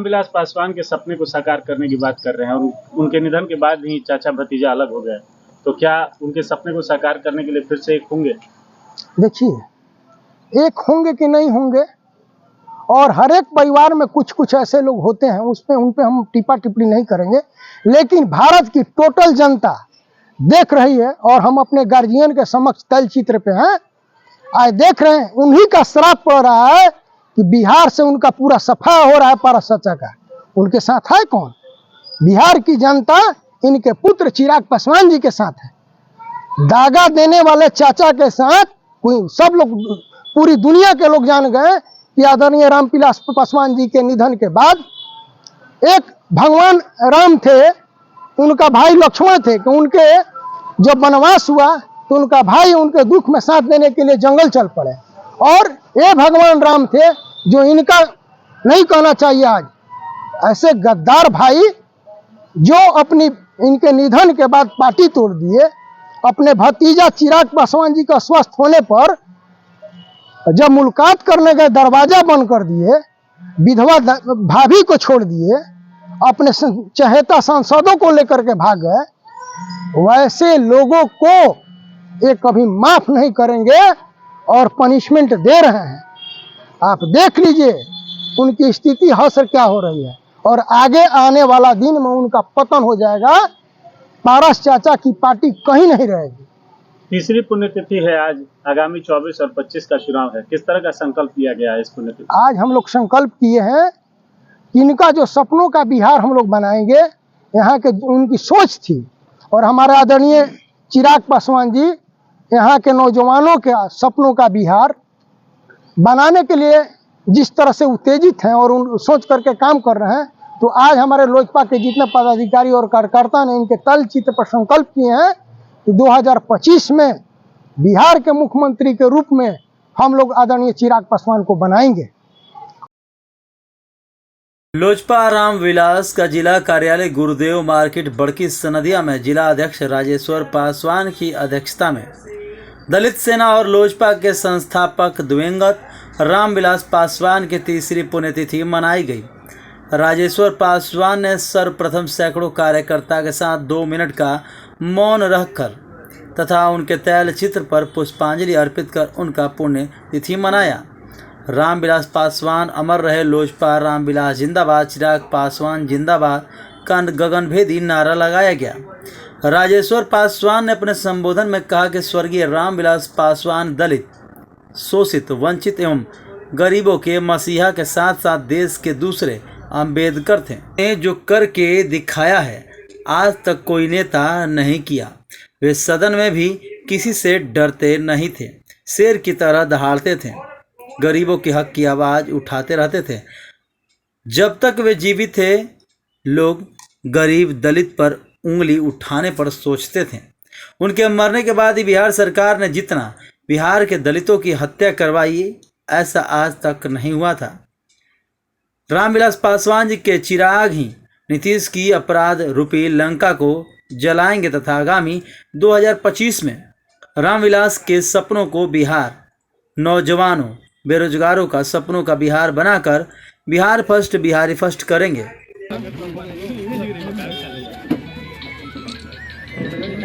रामविलास पासवान के सपने को साकार करने की बात कर रहे हैं और उनके निधन के बाद ही चाचा भतीजा अलग हो गए, तो क्या उनके सपने को साकार करने के लिए फिर से एक होंगे? देखिए, एक होंगे कि नहीं होंगे, और हर एक परिवार में कुछ कुछ ऐसे लोग होते हैं, उन पे हम टिप्पा टिप्पणी नहीं करेंगे। लेकिन भारत की टोटल जनता देख रही है और हम अपने गार्जियन के समक्ष तल चित्र पे हैं, आज देख रहे हैं। उन्हीं का श्राप पड़ रहा है कि बिहार से उनका पूरा सफा हो रहा है पारस चाचा का। उनके साथ है कौन? बिहार की जनता इनके पुत्र चिराग पासवान जी के साथ है। दागा देने वाले चाचा के साथ कोई सब लोग, पूरी दुनिया के लोग जान गए कि आदरणीय रामविलास पासवान जी के निधन के बाद एक भगवान राम थे, उनका भाई लक्ष्मण थे कि उनके जब वनवास हुआ तो उनका भाई उनके दुख में साथ देने के लिए जंगल चल पड़े, और ये भगवान राम थे जो इनका नहीं कहना चाहिए आज। ऐसे गद्दार भाई जो अपनी इनके निधन के बाद पार्टी तोड़ दिए, अपने भतीजा चिराग पासवान जी का स्वस्थ होने पर जब मुलाकात करने गए दरवाजा बंद कर दिए, विधवा भाभी को छोड़ दिए, अपने चहेता सांसदों को लेकर के भाग गए। वैसे लोगों को ये कभी माफ नहीं करेंगे और पनिशमेंट दे रहे हैं। आप देख लीजिए उनकी स्थिति हौसर क्या हो रही है, और आगे आने वाला दिन में उनका पतन हो जाएगा। पारस चाचा की पार्टी कहीं नहीं रहेगी। तीसरी पुण्यतिथि है आज, आगामी 24 और 25 का चुनाव है। किस तरह का संकल्प लिया गया है इस पुण्यतिथि? आज हम लोग संकल्प किए हैं कि इनका जो सपनों का बिहार हम लोग बनाएंगे। यहाँ के उनकी सोच थी, और हमारे आदरणीय चिराग पासवान जी यहाँ के नौजवानों के सपनों का बिहार बनाने के लिए जिस तरह से उत्तेजित हैं और उन सोच करके काम कर रहे हैं, तो आज हमारे लोजपा के जितने पदाधिकारी और कार्यकर्ता ने इनके तल चित्र पर संकल्प किए हैं कि 2025 में बिहार के मुख्यमंत्री के रूप में हम लोग आदरणीय चिराग पासवान को बनाएंगे। लोजपा रामविलास का जिला कार्यालय गुरुदेव मार्केट बड़की सनदिया में जिला अध्यक्ष राजेश्वर पासवान की अध्यक्षता में दलित सेना और लोजपा के संस्थापक दिवंगत रामविलास पासवान की तीसरी पुण्यतिथि मनाई गई। राजेश्वर पासवान ने सर्वप्रथम सैकड़ों कार्यकर्ता के साथ 2 मिनट का मौन रखकर तथा उनके तैल चित्र पर पुष्पांजलि अर्पित कर उनका पुण्य तिथि मनाया। रामविलास पासवान अमर रहे, लोजपा रामविलास जिंदाबाद, चिराग पासवान जिंदाबाद का गगनभेदी नारा लगाया गया। राजेश्वर पासवान ने अपने संबोधन में कहा कि स्वर्गीय रामविलास पासवान दलित, शोषित, वंचित एवं गरीबों के मसीहा के साथ साथ देश के दूसरे अम्बेडकर थे। जो करके दिखाया है आज तक कोई नेता नहीं किया। वे सदन में भी किसी से डरते नहीं थे, शेर की तरह दहाड़ते थे, गरीबों के हक की आवाज़ उठाते रहते थे। जब तक वे जीवित थे लोग गरीब दलित पर उंगली उठाने पर सोचते थे। उनके मरने के बाद ही बिहार सरकार ने जितना बिहार के दलितों की हत्या करवाई, ऐसा आज तक नहीं हुआ था। रामविलास पासवान जी के चिराग ही नीतीश की अपराध रूपी लंका को जलाएंगे तथा आगामी 2025 में रामविलास के सपनों को बिहार नौजवानों, बेरोजगारों का सपनों का बिहार बनाकर बिहार फर्स्ट, बिहारी फर्स्ट करेंगे।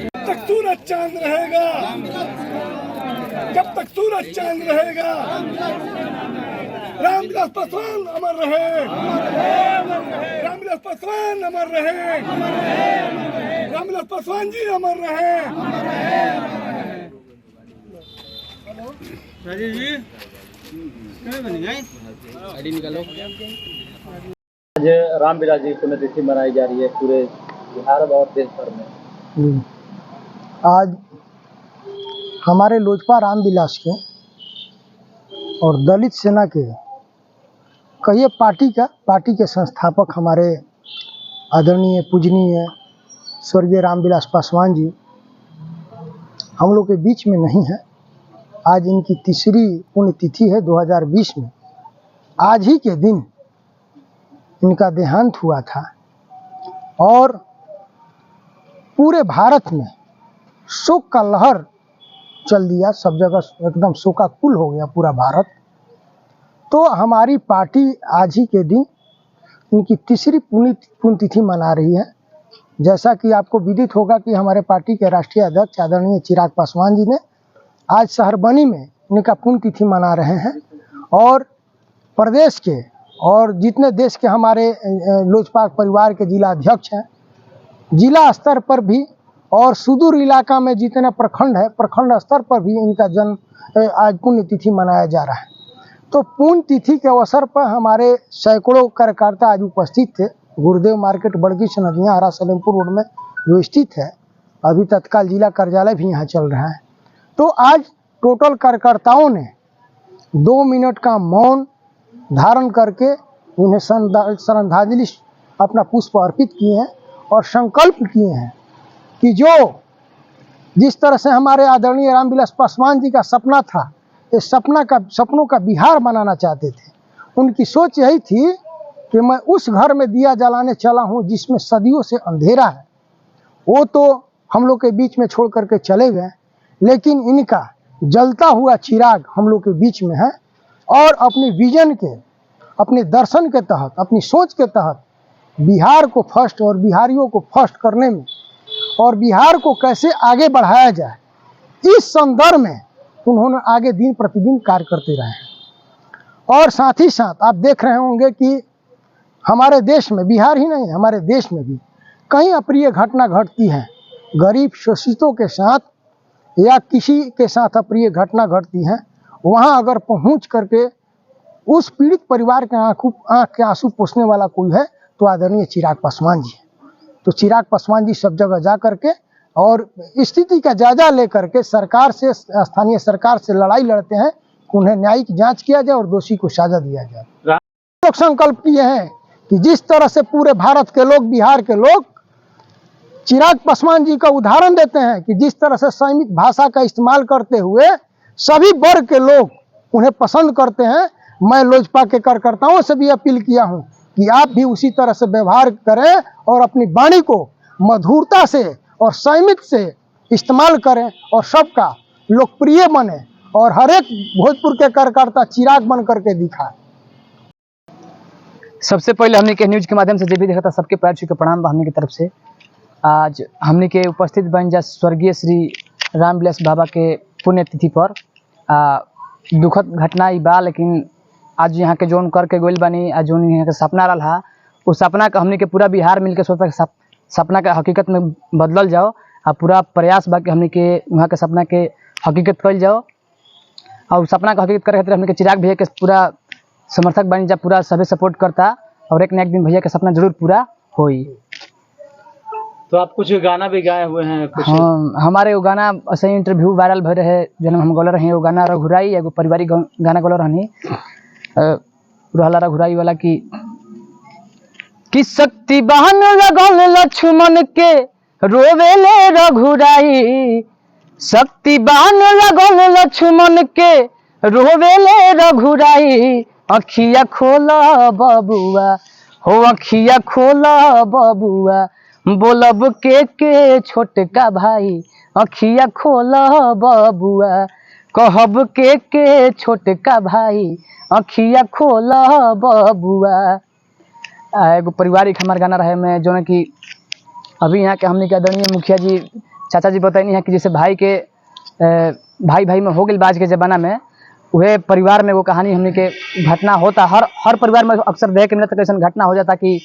जब तक सूरज चांद रहेगा, जब तक सूरज चांद रहेगा, रामविलास पासवान अमर रहे, रामविलास पासवान अमर रहे, रामविलास पासवान जी अमर रहे। राजेश जी गाड़ी निकालो। आज रामविलास जी पुण्यतिथि मनाई जा रही है पूरे बिहार और देश भर में। आज हमारे लोजपा रामविलास के और दलित सेना के कई पार्टी के संस्थापक हमारे आदरणीय पूजनीय स्वर्गीय रामविलास पासवान जी हम लोग के बीच में नहीं है। आज इनकी तीसरी पुण्यतिथि है 2020 में। आज ही के दिन इनका देहांत हुआ था और पूरे भारत में शोक का लहर चल दिया, सब जगह एकदम शोकाकुल हो गया पूरा भारत। तो हमारी पार्टी आज ही के दिन इनकी तीसरी पुण्यतिथि मना रही है। जैसा कि आपको विदित होगा कि हमारे पार्टी के राष्ट्रीय अध्यक्ष आदरणीय चिराग पासवान जी ने आज शहरबनी में इनका पुण्यतिथि मना रहे हैं और प्रदेश के और जितने देश के हमारे लोजपा परिवार के जिला अध्यक्ष हैं, जिला स्तर पर भी और सुदूर इलाका में जितने प्रखंड है, प्रखंड स्तर पर भी इनका जन्म आज पुण्यतिथि मनाया जा रहा है। तो पुण्यतिथि के अवसर पर हमारे सैकड़ों कार्यकर्ता आज उपस्थित थे। गुरुदेव मार्केट बड़की सनदिया हरा सलेमपुर रोड में जो स्थित है, अभी तत्काल जिला कार्यालय भी यहाँ चल रहा है। तो आज टोटल कार्यकर्ताओं ने 2 मिनट का मौन धारण करके उन्हें श्रद्धांजलि अपना पुष्प अर्पित किए हैं और संकल्प किए हैं कि जिस तरह से हमारे आदरणीय रामविलास पासवान जी का सपना था, इस सपनों का बिहार बनाना चाहते थे। उनकी सोच यही थी कि मैं उस घर में दिया जलाने चला हूँ जिसमें सदियों से अंधेरा है। वो तो हम लोग के बीच में छोड़ करके चले गए, लेकिन इनका जलता हुआ चिराग हम लोग के बीच में है और अपने विजन के, अपने दर्शन के तहत, अपनी सोच के तहत बिहार को फर्स्ट और बिहारियों को फर्स्ट करने में और बिहार को कैसे आगे बढ़ाया जाए, इस संदर्भ में उन्होंने आगे दिन प्रतिदिन कार्य करते रहे हैं। और साथ ही साथ आप देख रहे होंगे कि हमारे देश में, बिहार ही नहीं हमारे देश में भी कई अप्रिय घटना घटती है। गरीब शोषितों के साथ या किसी के साथ अप्रिय घटना घटती है, वहाँ अगर पहुँच करके उस पीड़ित परिवार के आंख के आंसू पोंछने वाला कोई है तो आदरणीय चिराग पासवान जी है। तो चिराग पासवान जी सब जगह जा करके और स्थिति का जायजा लेकर के सरकार से, स्थानीय सरकार से लड़ाई लड़ते हैं, उन्हें न्यायिक जांच किया जाए और दोषी को सजा दिया जाए। लोग संकल्प किए हैं कि जिस तरह से पूरे भारत के लोग, बिहार के लोग चिराग पासवान जी का उदाहरण देते हैं कि जिस तरह से संयमित भाषा का इस्तेमाल करते हुए सभी वर्ग के लोग उन्हें पसंद करते हैं, मैं लोजपा के कार्यकर्ताओं से भी अपील किया हूं कि आप भी उसी तरह से व्यवहार करें और अपनी वाणी को मधुरता से और संयमित से इस्तेमाल करें और सबका लोकप्रिय बने और हर एक भोजपुर के कार्यकर्ता चिराग बन करके दिखाए। सबसे पहले हमने के न्यूज के माध्यम से जो भी देखा था, सबके पैर छू के प्रणाम हमने की तरफ से। आज हमने के उपस्थित बन जा स्वर्गीय श्री रामविलास बाबा के पुण्यतिथि पर दुखद घटना ही बा, लेकिन आज यहाँ के जोन करके गोल बनी, आज जो यहाँ के सपना रहा, उस सपना का हमने के पूरा बिहार मिलकर सोचा कि सपना का हकीकत में बदलल जाओ। पूरा प्रयास बा कि हमने के वहाँ के सपना के हकीकत कल जाओ और सपना का हकीकत करे खातिर हमने के चिराग भैया के पूरा समर्थक बनी जा, पूरा सभी सपोर्ट करता और एक न एक दिन भैया का सपना जरूर पूरा होई। तो आप कुछ गाना भी गाए हुए हैं? कुछ हाँ, हमारे वो गाना ऐसे इंटरव्यू वायरल भर रहे जन हम गोलर रहे, वो गाना रघुराई एगो पारिवारिक गाना गोलर रहनी रहला रघुराई वाला कि शक्ति बहन लगल लक्ष्मण के रोवेले रघुराई, शक्ति बहन लगल लक्ष्मण के रोवेले रघुराई, अखिया खोला बबुआ हो अखिया खोला बबुआ, बोलब के छोटका भाई, अखिया खोला बबुआ, कहब के छोटका भाई, अखिया खोला बबुआ। एगो पारिवारिक हमार गाना रहे में जो कि अभी यहाँ के हमने के आदरणीय मुखिया जी, चाचा जी बताइनी है कि जैसे भाई के भाई में हो गई बाज के ज़माना में, वह परिवार में वो कहानी हमने के घटना होता, हर परिवार में अक्सर देख के मिलता, ऐसा घटना हो जाता कि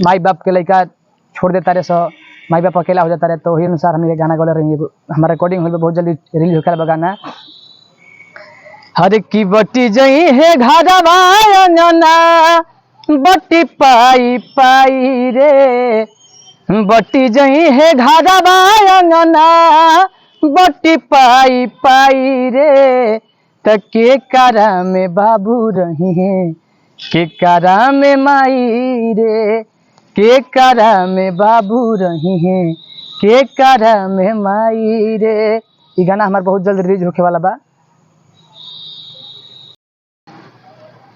माई बाप के लड़का छोड़ देता रहे, सो माई बाप अकेला हो जाता रहे। तो वही अनुसार हम ये गाना गोले रही, हमारा रिकॉर्डिंग हुई बहुत जल्दी रिलीज होकर गाना। हर की बटी जई है घरवा बटी पाई पाई रे, बटी जई है घरवा बटी पाई पाई रे, त के कारा में बाबू रही है, के कारा में माई रे, के कारा में बाबू रही है, के कारा में माई रे। ये गाना हमारा बहुत जल्द रिलीज होने वाला बा।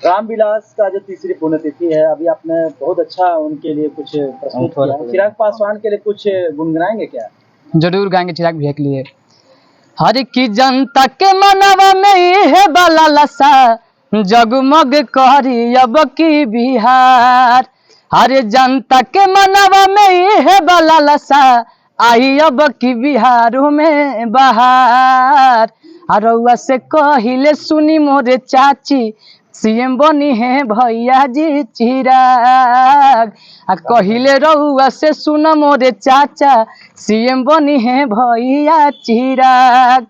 रामविलास का जो तीसरी पुण्यतिथि है, अभी आपने बहुत अच्छा उनके लिए कुछ प्रस्तुत किया। चिराग पासवान के लिए कुछ गुनगुनाएंगे क्या? जरूर गाएंगे चिराग भैया के लिए। हर की जनता के मनवा में है बाला लसा, जगमग करी अब की बिहार। हरे जनता के मनवा में यह बलालसा आई अब की बिहारों में बहार। रउआ से कहिले सुनी मोरे चाची सीएम बनी है भैया जी चिराग। कहिले रउआ से सुन मोरे चाचा सीएम बनी है भैया चिराग।